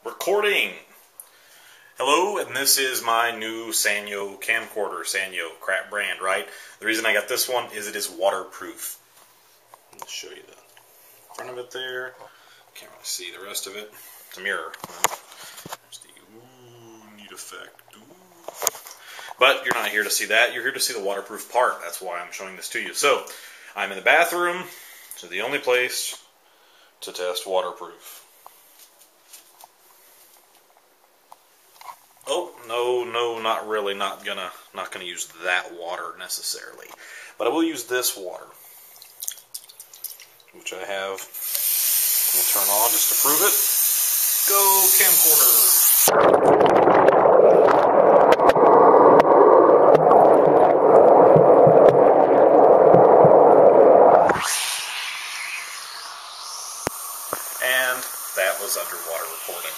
Recording! Hello, and this is my new Sanyo camcorder. Sanyo, crap brand, right? The reason I got this one is it is waterproof. I'll show you the front of it there. Can't really see the rest of it. It's a mirror. There's the neat effect. But you're not here to see that. You're here to see the waterproof part. That's why I'm showing this to you. So, I'm in the bathroom. So the only place to test waterproof. Oh, no, not really. Not gonna use that water necessarily. But I will use this water, which I have. We'll turn on just to prove it. Go camcorder. And that was underwater recording.